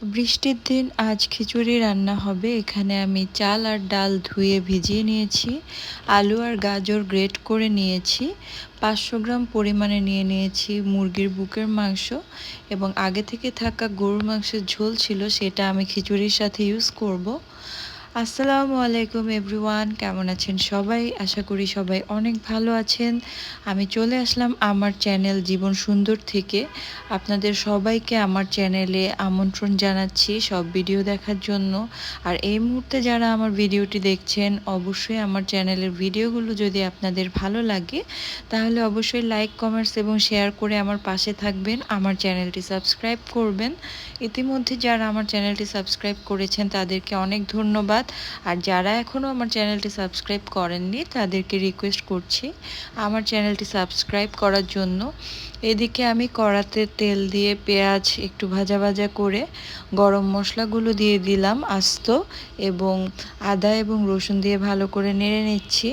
বৃষ্টির দিন আজ খিচুড়ি রান্না হবে। এখানে আমি চাল আর ডাল ধুয়ে ভিজিয়ে নিয়েছি, আলু আর গাজর গ্রেট করে নিয়েছি, 500 গ্রাম পরিমাণে নিয়ে নিয়েছি মুরগির বুকের মাংস এবং আগে থেকে থাকা গরুর মাংসের ঝোল ছিল, সেটা আমি খিচুড়ির সাথে ইউজ করব। আসসালামু আলাইকুম এভরিওয়ান, কেমন আছেন সবাই? আশা করি সবাই অনেক ভালো আছেন। আমি চলে আসলাম আমার চ্যানেল জীবন সুন্দর থেকে। আপনাদের সবাইকে আমার চ্যানেলে আমন্ত্রণ জানাচ্ছি সব ভিডিও দেখার জন্য। আর এই মুহূর্তে যারা আমার ভিডিওটি দেখছেন, অবশ্যই আমার চ্যানেলের ভিডিওগুলো যদি আপনাদের ভালো লাগে তাহলে অবশ্যই লাইক, কমেন্টস এবং শেয়ার করে আমার পাশে থাকবেন। আমার চ্যানেলটি সাবস্ক্রাইব করবেন। ইতিমধ্যে যারা আমার চ্যানেলটি সাবস্ক্রাইব করেছেন তাদেরকে অনেক ধন্যবাদ। আর যারা এখনও আমার চ্যানেলটি সাবস্ক্রাইব করেননি তাদেরকে রিকোয়েস্ট করছি আমার চ্যানেলটি সাবস্ক্রাইব করার জন্য। এদিকে আমি কড়াতে তেল দিয়ে পেঁয়াজ একটু ভাজা ভাজা করে গরম মশলাগুলো দিয়ে দিলাম আস্ত, এবং আদা এবং রসুন দিয়ে ভালো করে নেড়ে নিচ্ছি।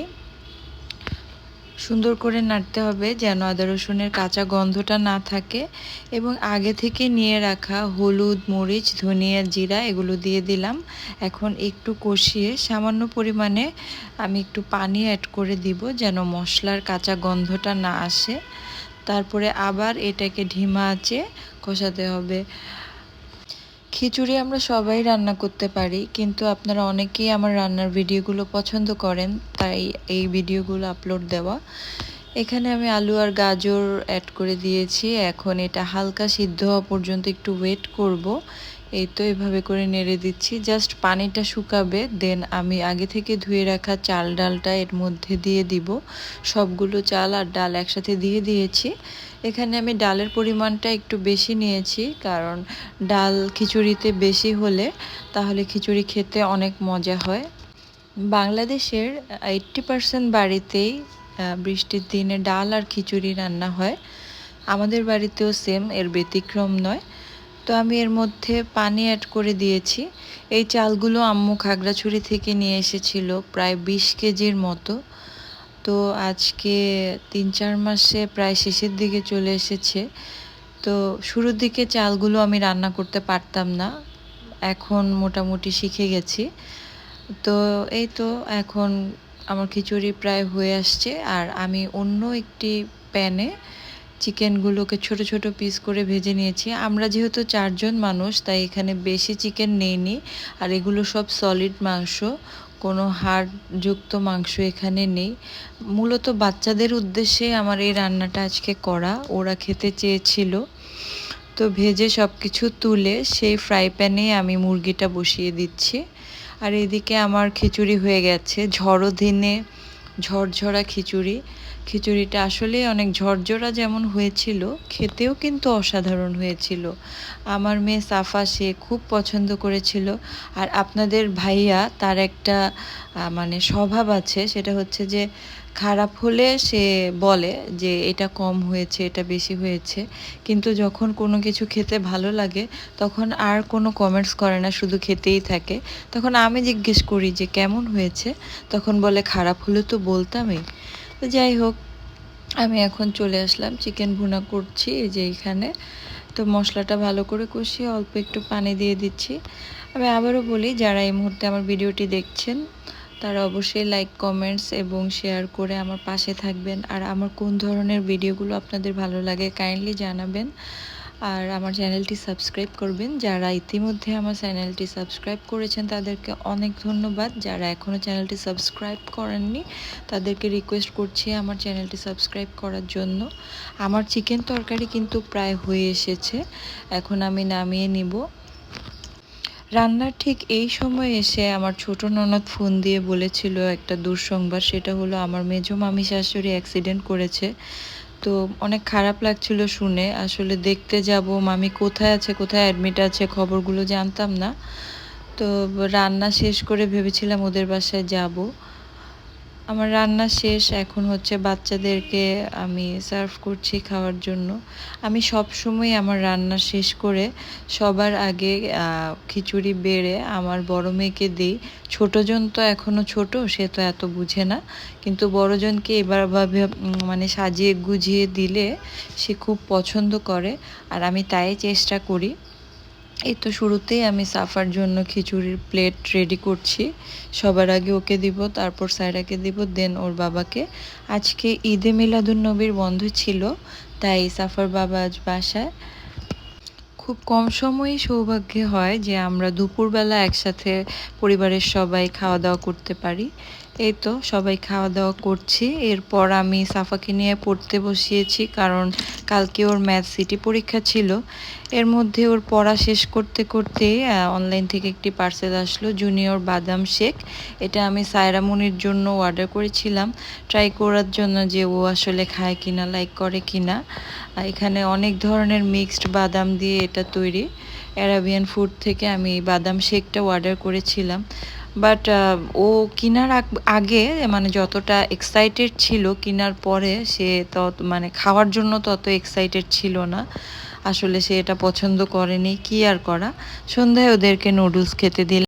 সুন্দর করে নাড়তে হবে যেন আদা রসুনের কাঁচা গন্ধটা না থাকে। এবং আগে থেকে নিয়ে রাখা হলুদ, মরিচ, ধনিয়া, জিরা এগুলো দিয়ে দিলাম। এখন একটু কষিয়ে সামান্য পরিমাণে আমি একটু পানি অ্যাড করে দিব যেন মশলার কাঁচা গন্ধটা না আসে। তারপরে আবার এটাকে ধিমা আঁচে কষাতে হবে। খিচুড়ি আমরা সবাই রান্না করতে পারি, কিন্তু আপনারা অনেকেই আমার রান্নার ভিডিওগুলো পছন্দ করেন, তাই এই ভিডিওগুলো আপলোড দেওয়া। এখানে আমি আলু আর গাজর অ্যাড করে দিয়েছি। এখন এটা হালকা সিদ্ধ হওয়া পর্যন্ত একটু ওয়েট করব। এই তো এভাবে করে নেড়ে দিচ্ছি, জাস্ট পানিটা শুকাবে, দেন আমি আগে থেকে ধুয়ে রাখা চাল ডালটা এর মধ্যে দিয়ে দিব। সবগুলো চাল আর ডাল একসাথে দিয়ে দিয়েছি। এখানে আমি ডালের পরিমাণটা একটু বেশি নিয়েছি, কারণ ডাল খিচুড়িতে বেশি হলে তাহলে খিচুড়ি খেতে অনেক মজা হয়। বাংলাদেশের 80% বাড়িতেই বৃষ্টির দিনে ডাল আর খিচুড়ি রান্না হয়। আমাদের বাড়িতেও সেম, এর ব্যতিক্রম নয়। তো আমি এর মধ্যে পানি অ্যাড করে দিয়েছি। এই চালগুলো আম্মু খাগড়াছড়ি থেকে নিয়ে এসেছিল প্রায় 20 কেজির মতো। তো আজকে 3-4 মাসে প্রায় শেষের দিকে চলে এসেছে। তো শুরুর দিকে চালগুলো আমি রান্না করতে পারতাম না, এখন মোটামুটি শিখে গেছি। তো এই তো এখন আমার খিচুড়ি প্রায় হয়ে আসছে। আর আমি অন্য একটি প্যানে চিকেনগুলোকে ছোট ছোট পিস করে ভেজে নিয়েছি। আমরা যেহেতু 4 জন মানুষ, তাই এখানে বেশি চিকেন নেইনি। আর এগুলো সব সলিড মাংস, কোনো হাড়যুক্ত মাংস এখানে নেই। মূলত বাচ্চাদের উদ্দেশ্যে আমার এই রান্নাটা আজকে করা, ওরা খেতে চেয়েছিল। তো ভেজে সব কিছু তুলে সেই ফ্রাই প্যানে আমি মুরগিটা বসিয়ে দিচ্ছি। আর এদিকে আমার খিচুড়ি হয়ে গেছে ঝড়ো দিনে ঝরঝরা খিচুড়ি। খিচুড়িটা আসলেই অনেক ঝরঝরা যেমন হয়েছিল, খেতেও কিন্তু অসাধারণ হয়েছিল। আমার মেয়ে সাফা সে খুব পছন্দ করেছিল। আর আপনাদের ভাইয়া তার একটা মানে স্বভাব আছে, সেটা হচ্ছে যে খারাপ হলে সে বলে যে এটা কম হয়েছে, এটা বেশি হয়েছে, কিন্তু যখন কোনো কিছু খেতে ভালো লাগে তখন আর কোনো কমেন্টস করে না, শুধু খেতেই থাকে। তখন আমি জিজ্ঞেস করি যে কেমন হয়েছে, তখন বলে খারাপ হলে তো বলতামই। তো যাই হোক, আমি এখন চলে আসলাম চিকেন ভুনা করছি এই যে এখানে। তো মশলাটা ভালো করে কষিয়ে অল্প একটু পানি দিয়ে দিচ্ছি। আমি আবারও বলি, যারা এই মুহূর্তে আমার ভিডিওটি দেখছেন তারা অবশ্যই লাইক, কমেন্টস এবং শেয়ার করে আমার পাশে থাকবেন। আর আমার কোন ধরনের ভিডিওগুলো আপনাদের ভালো লাগে কাইন্ডলি জানাবেন। আর আমার চ্যানেলটি সাবস্ক্রাইব করবেন। যারা ইতিমধ্যে আমার চ্যানেলটি সাবস্ক্রাইব করেছেন তাদেরকে অনেক ধন্যবাদ। যারা এখনও চ্যানেলটি সাবস্ক্রাইব করেননি তাদেরকে রিকোয়েস্ট করছি আমার চ্যানেলটি সাবস্ক্রাইব করার জন্য। আমার চিকেন তরকারি কিন্তু প্রায় হয়ে এসেছে, এখন আমি নামিয়ে নিব। রান্নার ঠিক এই সময় এসে আমার ছোট ননদ ফোন দিয়ে বলেছিল একটা দুঃসংবাদ, সেটা হলো আমার মেজো মামি শাশুড়ি অ্যাক্সিডেন্ট করেছে। তো অনেক খারাপ লাগছিল শুনে। আসলে দেখতে যাব মামি কোথায় আছে, কোথায় অ্যাডমিট আছে, খবরগুলো জানতাম না। তো রান্না শেষ করে ভেবেছিলাম ওদের বাসায় যাব। আমার রান্না শেষ, এখন হচ্ছে বাচ্চাদেরকে আমি সার্ভ করছি খাওয়ার জন্য। আমি সব সময় আমার রান্না শেষ করে সবার আগে খিচুড়ি বেড়ে আমার বড় মেয়েকে দিই। ছোটজন তো এখনও ছোট, সে তো এত বুঝে না, কিন্তু বড়জনকে এবার ভাবে মানে সাজিয়ে গুজিয়ে দিলে সে খুব পছন্দ করে, আর আমি তাই চেষ্টা করি। এই তো শুরুতেই আমি সাফার জন্য খিচুড়ির প্লেট রেডি করছি। সবার আগে ওকে দিব, তারপর সায়রাকে দিব, দেন ওর বাবাকে। আজকে ঈদে মিলাদুন্নবীর বন্ধ ছিল, তাই সাফার বাবা আজ বাসায়। খুব কম সময়ই সৌভাগ্য হয় যে আমরা দুপুরবেলা একসাথে পরিবারের সবাই খাওয়া দাওয়া করতে পারি। এই তো সবাই খাওয়া দাওয়া করছি, এরপর আমি সাফাকে নিয়ে পড়তে বসিয়েছি, কারণ কালকে ওর ম্যাথ সিটি পরীক্ষা ছিল। এর মধ্যে ওর পড়া শেষ করতে করতে অনলাইন থেকে একটি পার্সেল আসলো, জুনিয়র বাদাম শেক। এটা আমি সায়রা মুনির জন্য অর্ডার করেছিলাম, ট্রাই করার জন্য যে ও আসলে খায় কিনা, লাইক করে কিনা। এখানে অনেক ধরনের মিক্সড বাদাম দিয়ে এটা তৈরি। অ্যারাবিয়ান ফুড থেকে আমি বাদাম শেকটা অর্ডার করেছিলাম, বাট ও কেনার আগে মানে যতটা এক্সাইটেড ছিল, কেনার পরে সে তত মানে খাওয়ার জন্য তত এক্সাইটেড ছিল না। আসলে সে এটা পছন্দ করেনি, কি আর করা। সন্ধ্যায় ওদেরকে নুডলস খেতে দিলাম।